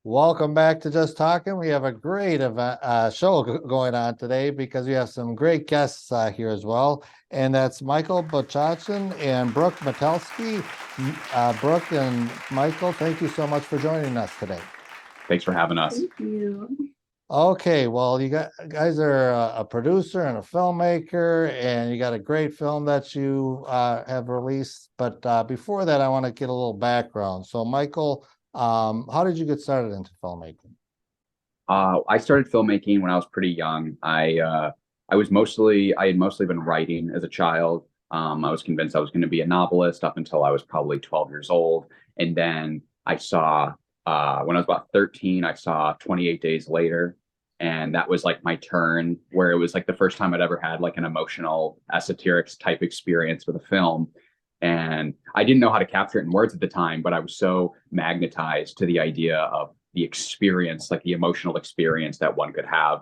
Welcome back to Just Talking. We have a great show going on today because we have some great guests here as well. And that's Michel Bachochin and Brooke Matelski. Brooke and Michael, thank you so much for joining us today. Thanks for having us. Thank you. Okay, well, guys are a producer and a filmmaker, and you got a great film that you have released. But before that, I want to get a little background. So, Michael, how did you get started into filmmaking? I started filmmaking when I was pretty young. I had mostly been writing as a child. I was convinced I was going to be a novelist up until I was probably 12 years old. And then I saw, when I was about 13, I saw 28 Days Later. And that was like my turn, where it was like the first time I'd ever had like an emotional esoteric type experience with a film. And I didn't know how to capture it in words at the time, but I was so magnetized to the idea of the experience, like the emotional experience that one could have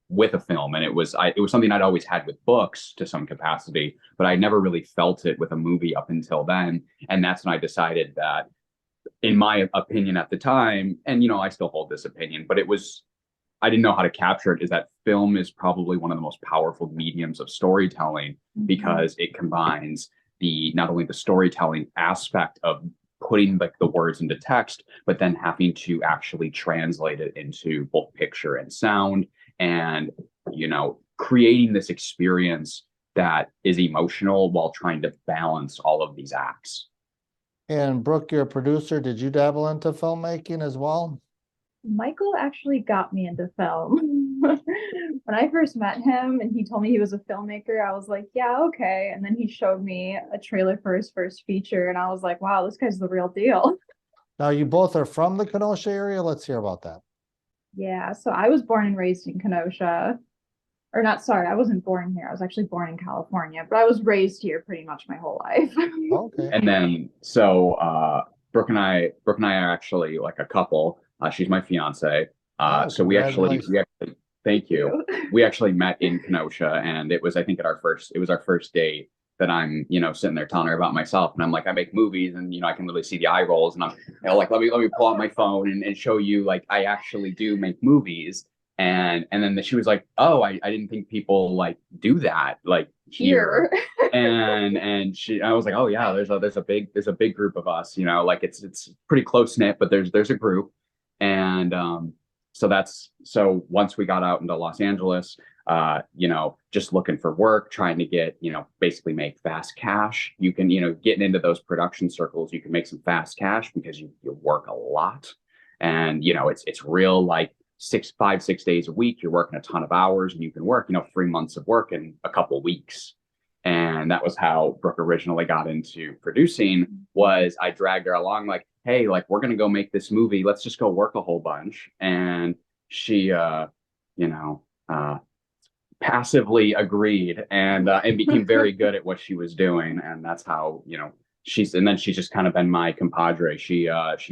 with a film. And it was something I'd always had with books to some capacity, but I never really felt it with a movie up until then. And that's when I decided that, in my opinion at the time, and I still hold this opinion, but I didn't know how to capture it, is that film is probably one of the most powerful mediums of storytelling because it combines the not only the storytelling aspect of putting like the words into text, but then having to actually translate it into both picture and sound, and creating this experience that is emotional while trying to balance all of these acts. And Brooke, you're a producer. Did you dabble into filmmaking as well? Michael actually got me into film. When I first met him and he told me he was a filmmaker, I was like, yeah, okay. And then he showed me a trailer for his first feature, and I was like, wow, this guy's the real deal. Now, you both are from the Kenosha area. Let's hear about that. Yeah, so I was born and raised in Kenosha. Or not, sorry, I wasn't born here. I was actually born in California, but I was raised here pretty much my whole life. Okay. And then Brooke and I are actually like a couple. She's my fiance. Oh, So we congratulations. actually thank you. We actually met in Kenosha, and it was, I think, it was our first date that I'm sitting there telling her about myself, and I'm like, I make movies, and I can literally see the eye rolls, and I'm like, let me pull out my phone and show you, like, I actually do make movies. And then she was like, oh, I didn't think people like do that like here. Here. And I was like, oh yeah, there's a big group of us, like it's pretty close knit, but there's a group. And so once we got out into Los Angeles, just looking for work, trying to get, basically make fast cash. You can, getting into those production circles, you can make some fast cash because you work a lot. And it's real, like 6 days a week. You're working a ton of hours, and you can work, 3 months of work in a couple weeks. And that was how Brooke originally got into producing. Was I dragged her along, like, hey, like, we're gonna go make this movie, let's just go work a whole bunch. And she you know passively agreed, and became very good at what she was doing. And that's how, she's just kind of been my compadre. She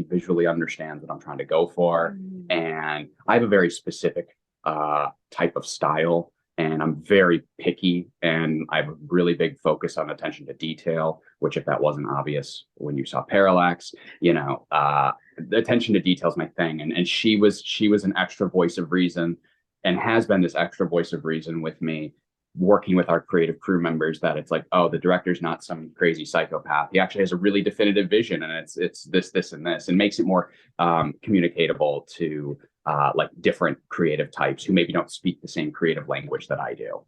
visually understands what I'm trying to go for. And I have a very specific type of style, and I'm very picky, and I have a really big focus on attention to detail, which, if that wasn't obvious when you saw Parallax, the attention to detail is my thing. And she was an extra voice of reason, and has been this extra voice of reason with me, working with our creative crew members, that it's like, oh, the director's not some crazy psychopath. He actually has a really definitive vision, and it's this, and this, and makes it more communicatable to like different creative types who maybe don't speak the same creative language that I do.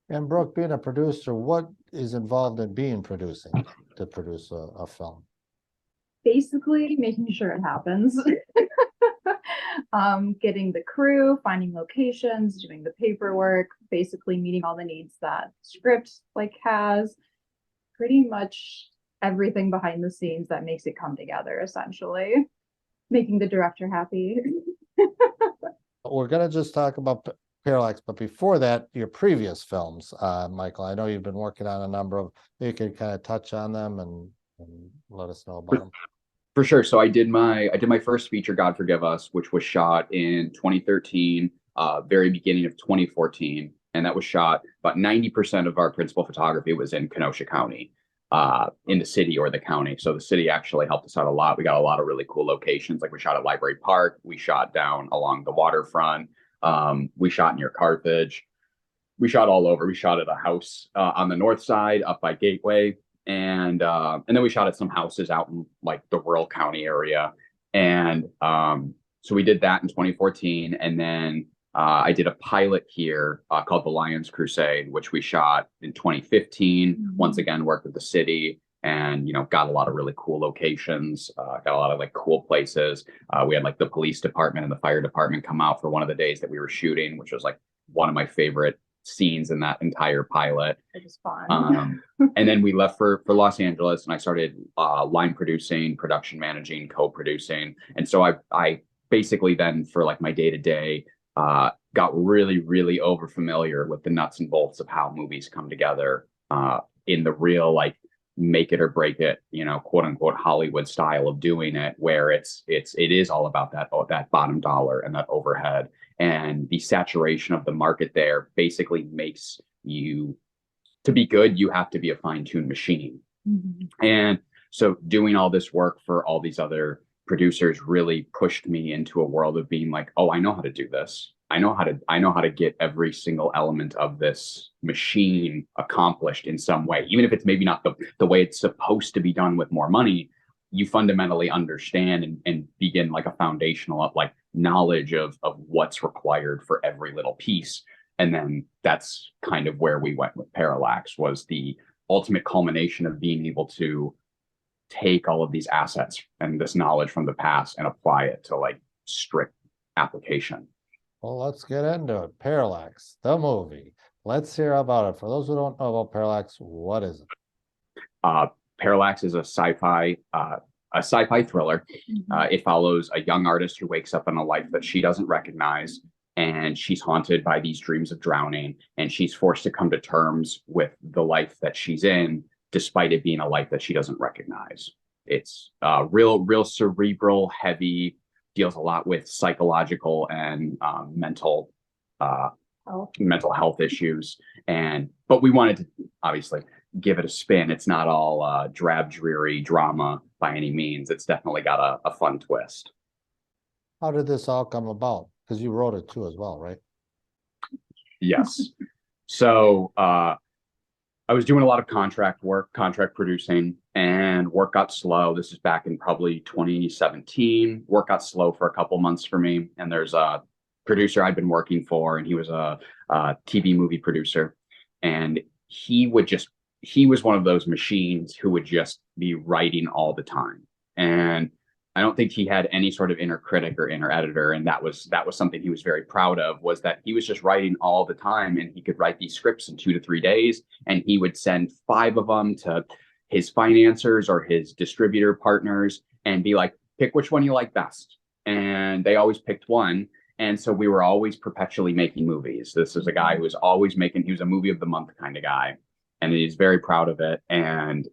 And Brooke, being a producer, what is involved in producing to produce a film? Basically, making sure it happens. Getting the crew, finding locations, doing the paperwork, basically meeting all the needs that script like has, pretty much everything behind the scenes that makes it come together, essentially. Making the director happy. We're going to just talk about Parallax, but before that, your previous films, Michael, I know you've been working on a number of, you can kind of touch on them and let us know about them. For sure. So I did my first feature, God Forgive Us, which was shot in 2013, very beginning of 2014, and that was shot, about 90% of our principal photography was in Kenosha County. in the city or the county. So the city actually helped us out a lot. We got a lot of really cool locations. Like we shot at Library Park, we shot down along the waterfront, we shot near Carthage, we shot all over. We shot at a house on the north side up by Gateway, and then we shot at some houses out in like the rural county area. And so we did that in 2014, and then I did a pilot here called The Lions Crusade, which we shot in 2015. Mhm. Once again, worked with the city, and got a lot of really cool locations. Got a lot of like cool places. We had like the police department and the fire department come out for one of the days that we were shooting, which was like one of my favorite scenes in that entire pilot. It was fun. And then we left for Los Angeles, and I started line producing, production managing, co-producing. And so I basically then, for like my day-to-day, got really, really over familiar with the nuts and bolts of how movies come together in the real, like, make it or break it, quote unquote Hollywood style of doing it, where it is all about that bottom dollar and that overhead. And the saturation of the market there basically makes you, to be good, you have to be a fine-tuned machine. Mhm. And so doing all this work for all these other producers really pushed me into a world of being like, oh, I know how to do this. I know how to get every single element of this machine accomplished in some way, even if it's maybe not the way it's supposed to be done with more money. You fundamentally understand and begin like a foundational of like knowledge of what's required for every little piece. And then that's kind of where we went with Parallax, was the ultimate culmination of being able to take all of these assets and this knowledge from the past and apply it to like strict application. Well, let's get into it. Parallax, the movie. Let's hear about it. For those who don't know about Parallax, what is it? Parallax is a sci-fi thriller. Mhm. It follows a young artist who wakes up in a life that she doesn't recognize, and she's haunted by these dreams of drowning, and she's forced to come to terms with the life that she's in, despite it being a life that she doesn't recognize. It's real cerebral, heavy, deals a lot with psychological and mental health issues. But we wanted to obviously give it a spin. It's not all drab, dreary drama by any means. It's definitely got a fun twist. How did this all come about? Because you wrote it too as well, right? Yes. So I was doing a lot of contract work, contract producing, and work got slow. This is back in probably 2017. Work got slow for a couple months for me. And there's a producer I'd been working for, and he was a TV movie producer. And he was one of those machines who would just be writing all the time. And I don't think he had any sort of inner critic or inner editor. And that was something he was very proud of, was that he was just writing all the time, and he could write these scripts in 2 to 3 days. And he would send 5 of them to his financiers or his distributor partners and be like, pick which one you like best. And they always picked one. And so we were always perpetually making movies. This is a guy who was always he was a movie of the month kind of guy. And he's very proud of it. And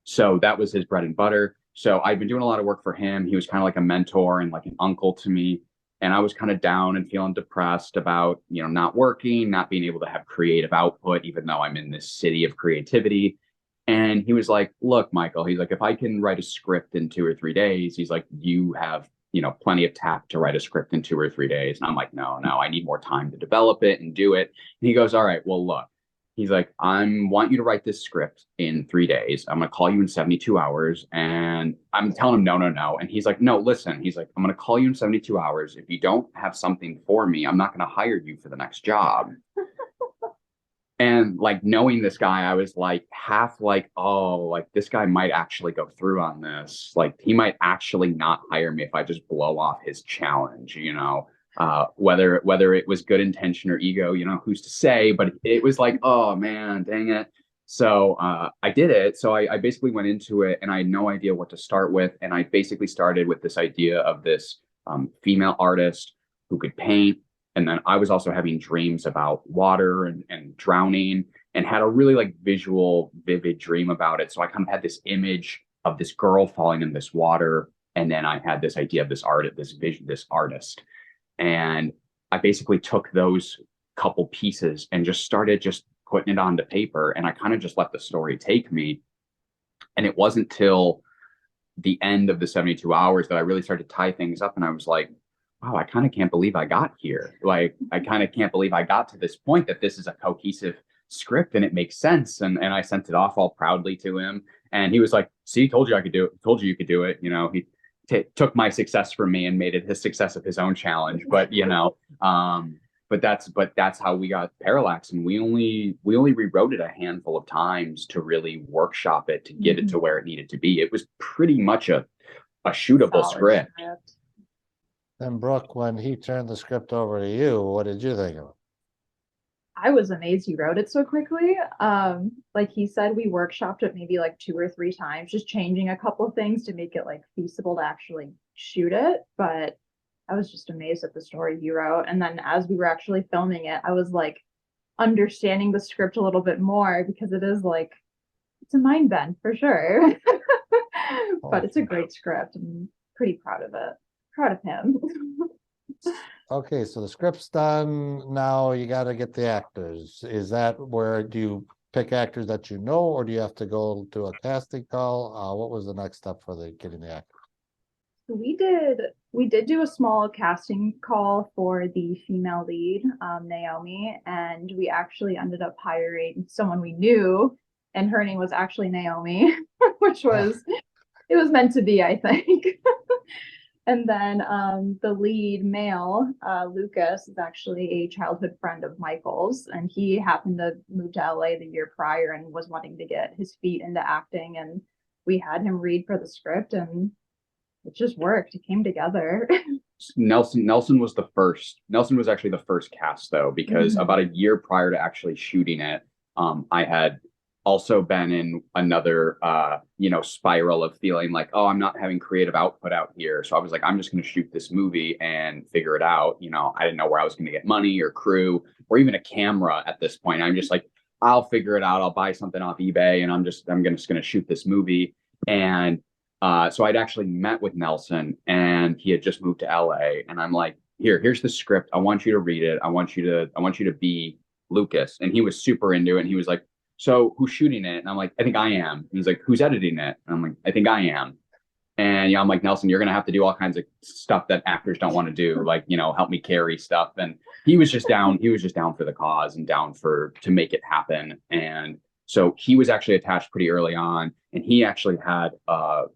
so that was his bread and butter. So I'd been doing a lot of work for him. He was kind of like a mentor and like an uncle to me. And I was kind of down and feeling depressed about, not working, not being able to have creative output, even though I'm in this city of creativity. And he was like, look, Michael, he's like, if I can write a script in 2 or 3 days, he's like, you have, plenty of tact to write a script in 2 or 3 days. And I'm like, no, I need more time to develop it and do it. And he goes, all right, well, look. He's like, I want you to write this script in 3 days. I'm going to call you in 72 hours. And I'm telling him, no. And he's like, no, listen. He's like, I'm going to call you in 72 hours. If you don't have something for me, I'm not going to hire you for the next job. And like, knowing this guy, I was like half like, oh, like this guy might actually go through on this. Like he might actually not hire me if I just blow off his challenge, whether it was good intention or ego, who's to say, but it was like, oh man, dang it. So I did it. So I basically went into it, and I had no idea what to start with. And I basically started with this idea of this female artist who could paint. And then I was also having dreams about water and drowning, and had a really like visual, vivid dream about it. So I kind of had this image of this girl falling in this water. And then I had this idea of this artist. And I basically took those couple pieces and just started just putting it onto paper, and I kind of just let the story take me. And it wasn't till the end of the 72 hours that I really started to tie things up. And I was like, wow, I kind of can't believe I got here. Like, I kind of can't believe I got to this point, that this is a cohesive script and it makes sense. And I sent it off all proudly to him. And he was like, see, told you I could do it. Told you you could do it. You know, he took my success from me and made it his success of his own challenge. But, you know, but that's how we got Parallax, and we only rewrote it a handful of times to really workshop it, to get it to where it needed to be. It was pretty much a shootable script. And Brooke, when he turned the script over to you, what did you think of it? I was amazed he wrote it so quickly. Like he said, we workshopped it maybe like 2 or 3 times, just changing a couple of things to make it like feasible to actually shoot it. But I was just amazed at the story he wrote. And then as we were actually filming it, I was like understanding the script a little bit more, because it is like, it's a mind bend for sure. But it's a great script. I'm pretty proud of it. Proud of him. Okay, so the script's done. Now you got to get the actors. Is that where do you pick actors that you know, or do you have to go to a casting call? What was the next step for getting the actors? We did do a small casting call for the female lead, Naomi, and we actually ended up hiring someone we knew, and her name was actually Naomi, which was, it was meant to be, I think. And then the lead male, Lucas, is actually a childhood friend of Michael's, and he happened to move to LA the year prior and was wanting to get his feet into acting, and we had him read for the script, and it just worked. It came together. Nelson was actually the first cast, though, because about a year prior to actually shooting it, I had also been in another spiral of feeling like, oh, I'm not having creative output out here. So I was like, I'm just going to shoot this movie and figure it out. You know, I didn't know where I was going to get money or crew or even a camera at this point. I'm just like, I'll figure it out. I'll buy something off eBay, and I'm just going to shoot this movie. And so I'd actually met with Nelson, and he had just moved to LA, and I'm like, here's the script. I want you to read it. I want you to be Lucas. And he was super into it. And he was like, so who's shooting it? And I'm like, I think I am. And he's like, who's editing it? And I'm like, I think I am. And I'm like, Nelson, you're going to have to do all kinds of stuff that actors don't want to do. Like, help me carry stuff. And he was just down for the cause and down to make it happen. And so he was actually attached pretty early on, and he actually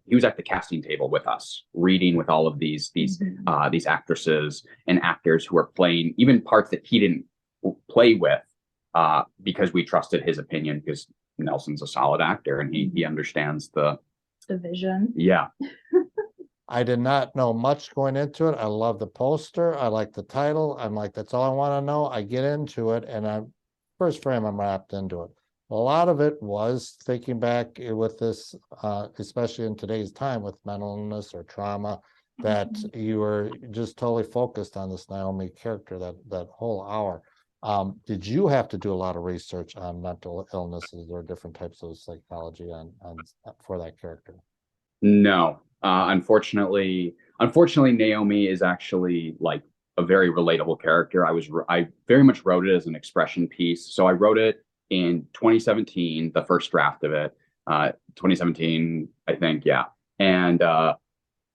he was at the casting table with us, reading with all of these actresses and actors who are playing even parts that he didn't play with, because we trusted his opinion, because Nelson's a solid actor and he understands the vision. Yeah. I did not know much going into it. I love the poster. I like the title. I'm like, that's all I want to know. I get into it, and first frame, I'm wrapped into it. A lot of it was thinking back with this, especially in today's time with mental illness or trauma, that you were just totally focused on this Naomi character that whole hour. Did you have to do a lot of research on mental illnesses or different types of psychology on for that character? No, unfortunately, Naomi is actually like a very relatable character. I very much wrote it as an expression piece. So I wrote it in 2017, the first draft of it, 2017, I think. Yeah. And,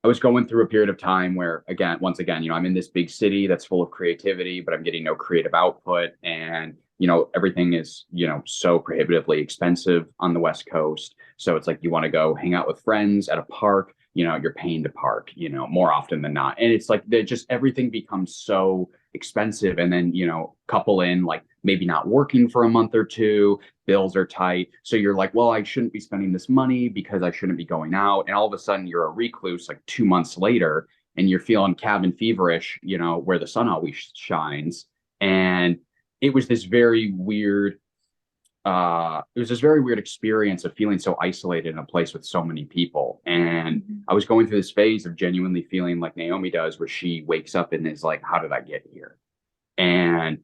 I was going through a period of time where, once again, I'm in this big city that's full of creativity, but I'm getting no creative output. And, everything is, so prohibitively expensive on the West Coast. So it's like, you want to go hang out with friends at a park, you're paying to park, more often than not. And it's like, everything becomes so expensive. And then, couple in like maybe not working for a month or two, bills are tight. So you're like, well, I shouldn't be spending this money because I shouldn't be going out. And all of a sudden you're a recluse like 2 months later, and you're feeling cabin feverish, where the sun always shines. And it was this very weird, experience of feeling so isolated in a place with so many people. And I was going through this phase of genuinely feeling like Naomi does, where she wakes up and is like, how did I get here? And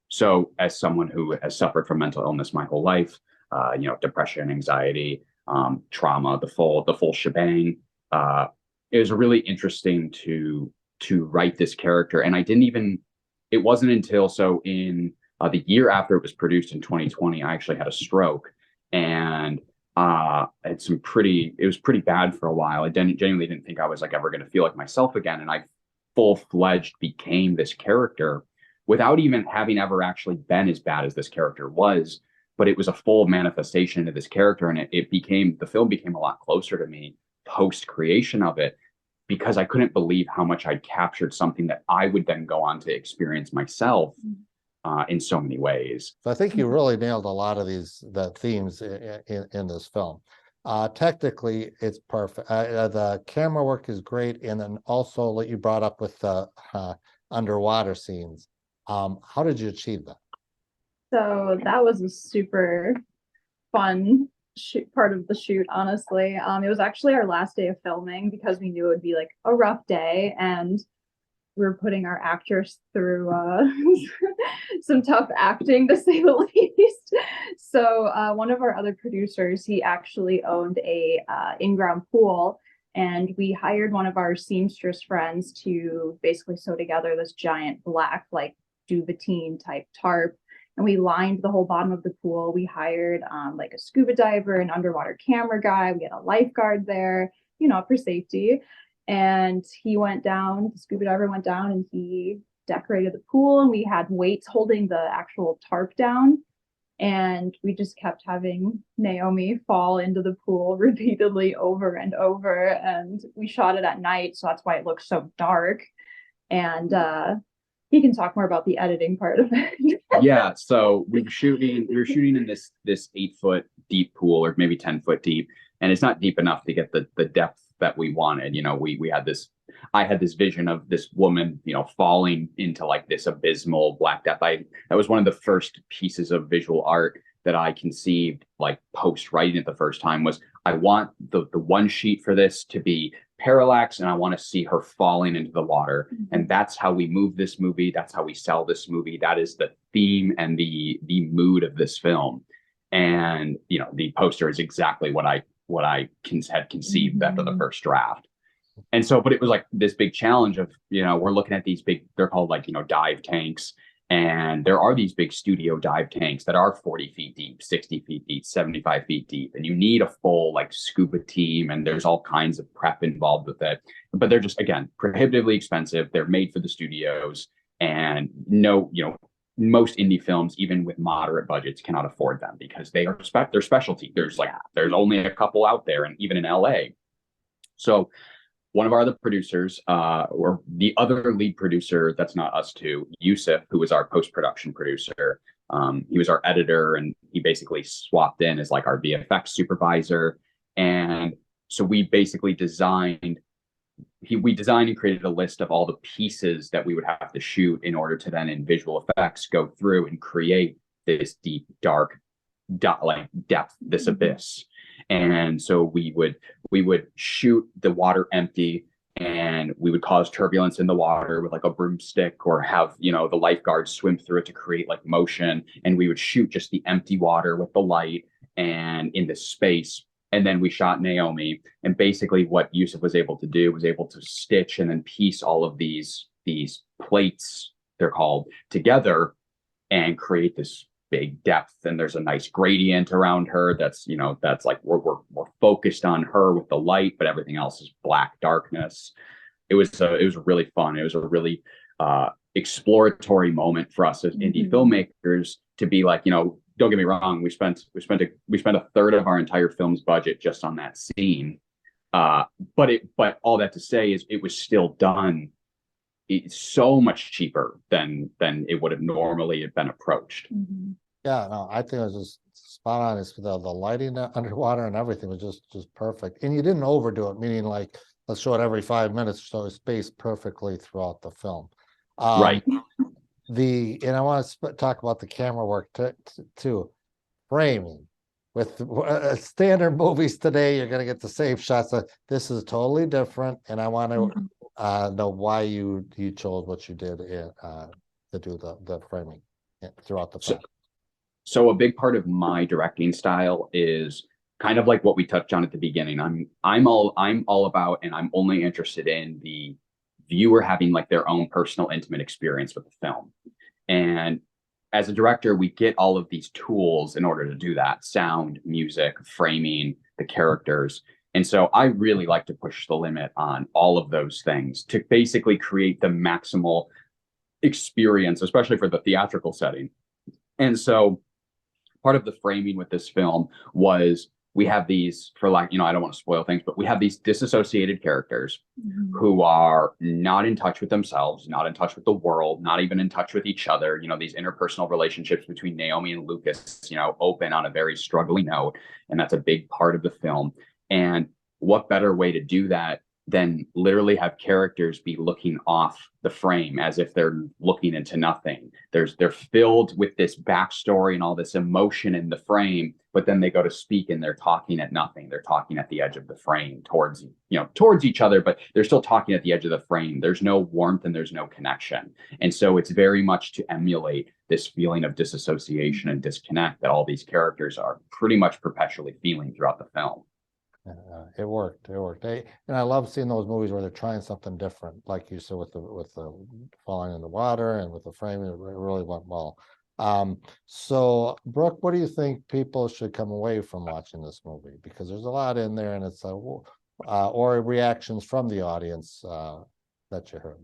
so as someone who has suffered from mental illness my whole life, depression, anxiety, trauma, the full shebang, it was really interesting to write this character. And it wasn't until, so in The year after it was produced in 2020, I actually had a stroke, and had some pretty, it was pretty bad for a while. I genuinely didn't think I was like ever going to feel like myself again. And I full-fledged became this character without even having ever actually been as bad as this character was. But it was a full manifestation of this character. And the film became a lot closer to me post creation of it, because I couldn't believe how much I'd captured something that I would then go on to experience myself in so many ways. So I think you really nailed a lot of the themes in this film. Technically, it's perfect. The camera work is great, and then also what you brought up with the underwater scenes. How did you achieve that? So that was a super fun part of the shoot, honestly. It was actually our last day of filming because we knew it would be like a rough day, and we were putting our actors through some tough acting, to say the least. So one of our other producers, he actually owned a in-ground pool, and we hired one of our seamstress friends to basically sew together this giant black like duvetine type tarp. And we lined the whole bottom of the pool. We hired like a scuba diver, an underwater camera guy. We had a lifeguard there, for safety. And he went down, the scuba diver went down, and he decorated the pool. And we had weights holding the actual tarp down. And we just kept having Naomi fall into the pool repeatedly over and over. And we shot it at night, so that's why it looks so dark. And he can talk more about the editing part of it. Yeah, so we were shooting in this 8-foot deep pool, or maybe 10-foot deep, and it's not deep enough to get the depth that we wanted. We had this, I had this vision of this woman, falling into like this abysmal black depth. That was one of the first pieces of visual art that I conceived, like post writing it the first time, was I want the one sheet for this to be Parallax, and I want to see her falling into the water. And that's how we move this movie. That's how we sell this movie. That is the theme and the mood of this film. And the poster is exactly what I had conceived after the first draft. And so, but it was like this big challenge of, we're looking at these big, they're called like, dive tanks. And there are these big studio dive tanks that are 40 feet deep, 60 feet deep, 75 feet deep. And you need a full like scuba team, and there's all kinds of prep involved with it. But they're just, again, prohibitively expensive. They're made for the studios, and most indie films, even with moderate budgets, cannot afford them because they're specialty. There's only a couple out there, and even in LA. So one of our other producers, or the other lead producer, that's not us two, Yusuf, who was our post-production producer. He was our editor, and he basically swapped in as like our VFX supervisor. And so we basically designed and created a list of all the pieces that we would have to shoot in order to then, in visual effects, go through and create this deep, dark, depth, this abyss. And so we would shoot the water empty, and we would cause turbulence in the water with like a broomstick, or have the lifeguards swim through it to create like motion. And we would shoot just the empty water with the light and in this space. And then we shot Naomi, and basically what Yusuf was able to do was able to stitch and then piece all of these plates, they're called, together, and create this big depth. And there's a nice gradient around her that's like we're focused on her with the light, but everything else is black darkness. It was really fun. It was a really exploratory moment for us as indie filmmakers to be like, don't get me wrong, we spent a third of our entire film's budget just on that scene. But all that to say is it was still done so much cheaper than it would have normally been approached. Yeah, no, I think it was just spot on. It's the lighting underwater and everything was just perfect. And you didn't overdo it, meaning like, let's show it every 5 minutes, so it's spaced perfectly throughout the film. Right. And I want to talk about the camera work too. Framing. With standard movies today, you're going to get the same shots. This is totally different, and I want to know why you chose what you did to do the framing throughout the film. So a big part of my directing style is kind of like what we touched on at the beginning. I'm all about, and I'm only interested in the viewer having like their own personal intimate experience with the film. And as a director, we get all of these tools in order to do that: sound, music, framing, the characters. And so I really like to push the limit on all of those things to basically create the maximal experience, especially for the theatrical setting. And so part of the framing with this film was we have these, for like, I don't want to spoil things, but we have these disassociated characters who are not in touch with themselves, not in touch with the world, not even in touch with each other. These interpersonal relationships between Naomi and Lucas, open on a very struggling note. And that's a big part of the film. And what better way to do that than literally have characters be looking off the frame as if they're looking into nothing. They're filled with this backstory and all this emotion in the frame, but then they go to speak and they're talking at nothing. They're talking at the edge of the frame towards each other, but they're still talking at the edge of the frame. There's no warmth and there's no connection. And so it's very much to emulate this feeling of disassociation and disconnect that all these characters are pretty much perpetually feeling throughout the film. It worked. And I love seeing those movies where they're trying something different, like you said with the falling in the water and with the framing. It really went well. So Brooke, what do you think people should come away from watching this movie? Because there's a lot in there, and it's or reactions from the audience that you heard.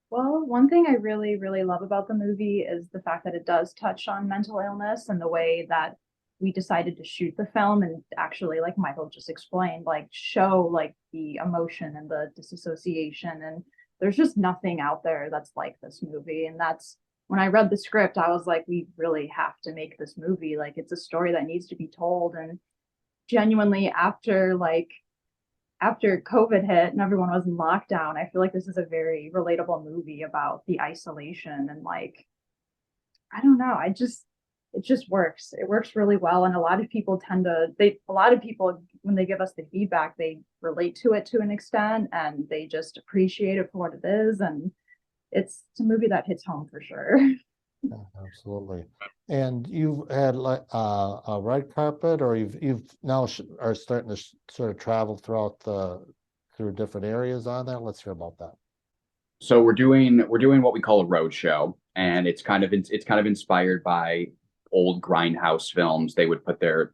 Well, one thing I really, really love about the movie is the fact that it does touch on mental illness and the way that we decided to shoot the film and actually, like Michael just explained, like show like the emotion and the disassociation. And there's just nothing out there that's like this movie. And that's when I read the script, I was like, we really have to make this movie. Like, it's a story that needs to be told. And genuinely, after COVID hit and everyone was in lockdown, I feel like this is a very relatable movie about the isolation and like, I don't know, it just works. It works really well. And a lot of people when they give us the feedback, they relate to it to an extent and they just appreciate it for what it is. And it's a movie that hits home for sure. Yeah, absolutely. And you've had like a red carpet, or you've now are starting to sort of travel through different areas on that. Let's hear about that. So we're doing what we call a road show, and it's kind of inspired by old grindhouse films. They would put their,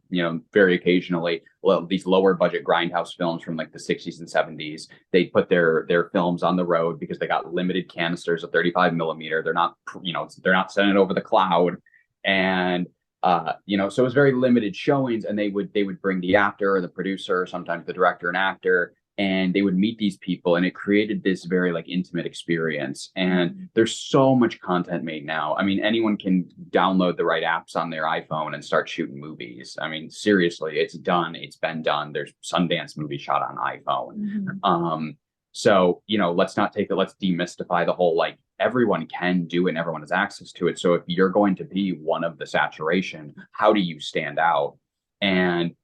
very occasionally, these lower budget grindhouse films from like the 60s and 70s. They'd put their films on the road because they got limited canisters of 35 millimeter. They're not, they're not sending it over the cloud. And so it was very limited showings, and they would bring the actor or the producer, or sometimes the director and actor, and they would meet these people, and it created this very like intimate experience. And there's so much content made now. I mean, anyone can download the right apps on their iPhone and start shooting movies. I mean, seriously, it's been done. There's Sundance movie shot on iPhone. So, let's demystify the whole, like, everyone can do it and everyone has access to it. So if you're going to be one of the saturation, how do you stand out? And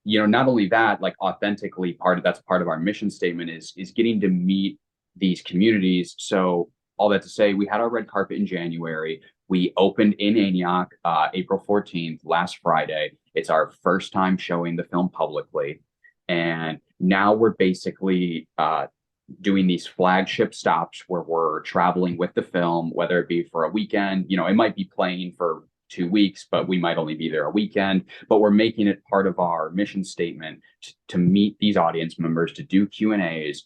not only that, like, authentically, that's part of our mission statement is getting to meet these communities. So all that to say, we had our red carpet in January. We opened in Antioch April 14th, last Friday. It's our first time showing the film publicly. And now we're basically doing these flagship stops where we're traveling with the film, whether it be for a weekend. It might be playing for 2 weeks, but we might only be there a weekend. But we're making it part of our mission statement to meet these audience members, to do Q&As.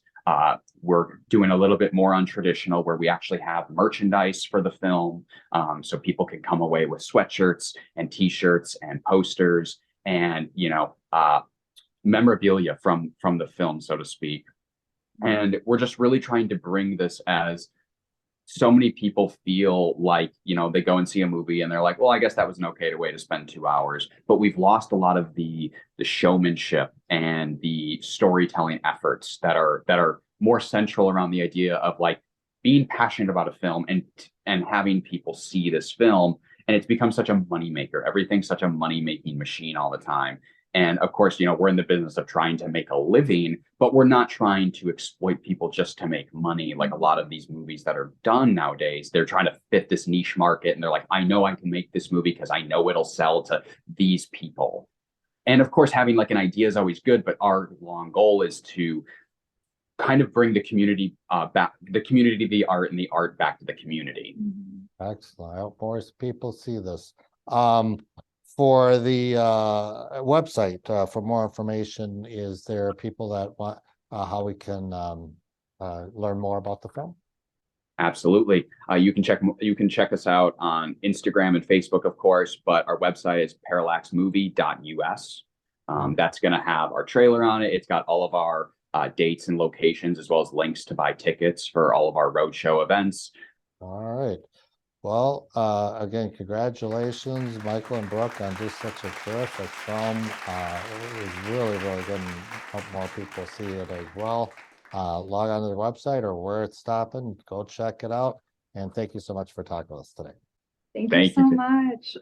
We're doing a little bit more on traditional, where we actually have merchandise for the film, so people can come away with sweatshirts and T-shirts and posters and memorabilia from the film, so to speak. And we're just really trying to bring this, as so many people feel like, they go and see a movie and they're like, well, I guess that was an okay way to spend 2 hours. But we've lost a lot of the showmanship and the storytelling efforts that are more central around the idea of like being passionate about a film and having people see this film. And it's become such a moneymaker. Everything's such a money-making machine all the time. And of course, we're in the business of trying to make a living, but we're not trying to exploit people just to make money. Like a lot of these movies that are done nowadays, they're trying to fit this niche market. And they're like, I know I can make this movie because I know it'll sell to these people. And of course, having like an idea is always good, but our long goal is to kind of bring the community back, the community, the art, and the art back to the community. Excellent. I hope more people see this. For the website, for more information, is there people that want how we can learn more about the film? Absolutely. You can check us out on Instagram and Facebook, of course, but our website is parallaxmovie.us. That's going to have our trailer on it. It's got all of our dates and locations, as well as links to buy tickets for all of our roadshow events. All right. Well, again, congratulations, Michael and Brooke, on just such a terrific film. It was really, really good, and hope more people see it as well. Log on to the website or where it's stopping, go check it out. And thank you so much for talking with us today. Thank you Thank so you. much.